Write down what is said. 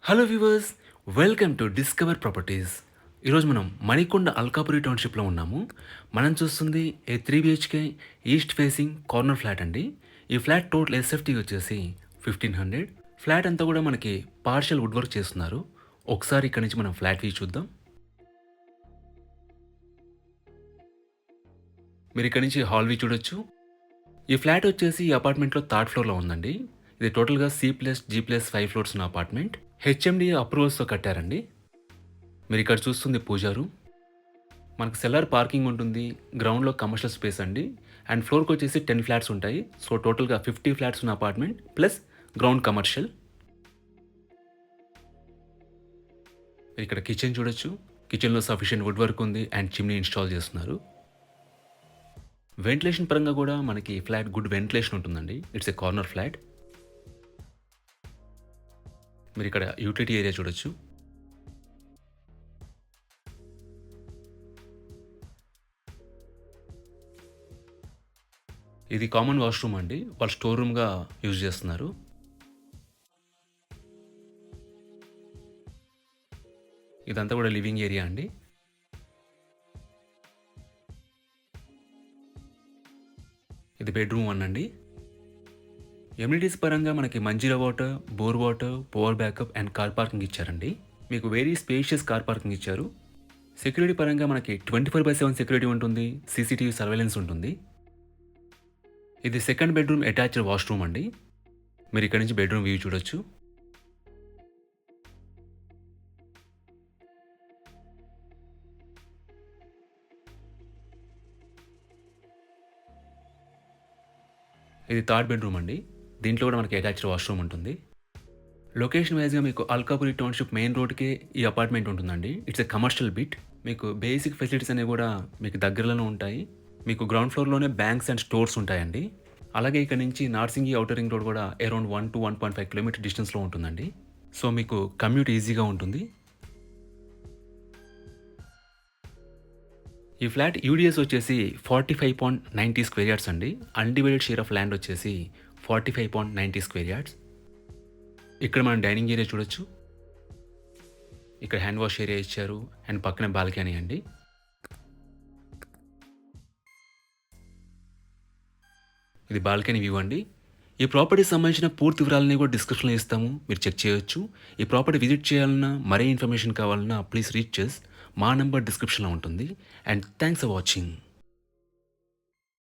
Hello viewers, welcome to discover properties. ఈరోజు మనం మణికొండ అల్కాపురి టౌన్షిప్లో ఉన్నాము. మనం చూస్తుంది ఏ 3 BHK east facing corner flat అండి. ఈ ఫ్లాట్ టోటల్ ఎస్ఎఫ్టీ వచ్చేసి 1500. ఫ్లాట్ అంతా కూడా మనకి పార్షియల్ వుడ్ వర్క్ చేస్తున్నారు. ఒకసారి ఇక్కడ నుంచి మనం ఫ్లాట్ వ్యూ చూద్దాం. మీరు ఇక్కడ నుంచి హాల్ వ్యూ చూడొచ్చు. ఈ ఫ్లాట్ వచ్చేసి ఈ అపార్ట్మెంట్లో థర్డ్ ఫ్లోర్లో ఉందండి. ఇది టోటల్గా C+G+5 ఫ్లోర్స్ ఉన్న అపార్ట్మెంట్. హెచ్ఎండి అప్రూవల్స్తో కట్టారండి. మీరు ఇక్కడ చూస్తుంది పూజారు. మనకు సెల్లార్ పార్కింగ్ ఉంటుంది. గ్రౌండ్లో కమర్షియల్ స్పేస్ అండి. అండ్ ఫ్లోర్కి వచ్చేసి 10 ఫ్లాట్స్ ఉంటాయి. సో టోటల్గా 50 ఫ్లాట్స్ ఉన్న అపార్ట్మెంట్ ప్లస్ గ్రౌండ్ కమర్షియల్. ఇక్కడ కిచెన్ చూడొచ్చు. కిచెన్లో సఫిషియెంట్ వుడ్ వర్క్ ఉంది అండ్ చిమ్నీ ఇన్స్టాల్ చేస్తున్నారు. వెంటిలేషన్ పరంగా కూడా మనకి ఫ్లాట్ గుడ్ వెంటిలేషన్ ఉంటుందండి. It's a corner flat. మీరు ఇక్కడ యూటిలిటీ ఏరియా చూడొచ్చు. ఇది కామన్ వాష్రూమ్ అండి. వాళ్ళు స్టోర్ రూమ్గా యూజ్ చేస్తున్నారు. ఇదంతా కూడా లివింగ్ ఏరియా అండి. ఇది బెడ్రూమ్ 1 అండి. ఎమ్యూనిటీస్ పరంగా మనకి Manjira water, bore water, power backup and car parking ఇచ్చారండి. మీకు వెరీ స్పేషియస్ కార్ పార్కింగ్ ఇచ్చారు. సెక్యూరిటీ పరంగా మనకి 24/7 సెక్యూరిటీ ఉంటుంది. సీసీటీవీ సర్వేలెన్స్ ఉంటుంది. ఇది సెకండ్ బెడ్రూమ్ అటాచ్డ్ వాష్రూమ్ అండి. మీరు ఇక్కడ నుంచి బెడ్రూమ్ వ్యూ చూడొచ్చు. ఇది థర్డ్ బెడ్రూమ్ అండి. దీంట్లో కూడా మనకి అటాచ్డ్ వాష్రూమ్ ఉంటుంది. లొకేషన్ వైజ్గా మీకు అల్కాపురి టౌన్షిప్ మెయిన్ రోడ్కే ఈ అపార్ట్మెంట్ ఉంటుందండి. It's a commercial bit. మీకు బేసిక్ ఫెసిలిటీస్ అనేవి కూడా మీకు దగ్గరలోనే ఉంటాయి. మీకు గ్రౌండ్ ఫ్లోర్లోనే బ్యాంక్స్ అండ్ స్టోర్స్ ఉంటాయండి. అలాగే ఇక్కడ నుంచి నార్సింగి ఔటర్ రింగ్ రోడ్ కూడా అరౌండ్ 1 to 1.5 కిలోమీటర్ డిస్టెన్స్లో ఉంటుందండి. సో మీకు కమ్యూట్ ఈజీగా ఉంటుంది. ఈ ఫ్లాట్ యూడిఎస్ వచ్చేసి 45.90 స్క్వేర్ యార్డ్స్ అండి. అన్డివైడెడ్ షేర్ ఆఫ్ ల్యాండ్ వచ్చేసి 45.90 స్క్వేర్ యార్డ్స్. ఇక్కడ మనం డైనింగ్ ఏరియా చూడొచ్చు. ఇక్కడ హ్యాండ్ వాష్ ఏరియా ఇచ్చారు అండ్ పక్కన బాల్కనీ అండి. ఇది బాల్కనీ వ్యూ అండి. ఈ ప్రాపర్టీకి సంబంధించిన పూర్తి వివరాలని కూడా డిస్క్రిప్షన్లో ఇస్తాము. మీరు చెక్ చేయొచ్చు. ఈ ప్రాపర్టీ విజిట్ చేయాలన్నా మరే ఇన్ఫర్మేషన్ కావాలన్నా ప్లీజ్ రీచ్ చేస్. మా నెంబర్ డిస్క్రిప్షన్లో ఉంటుంది. And thanks for watching.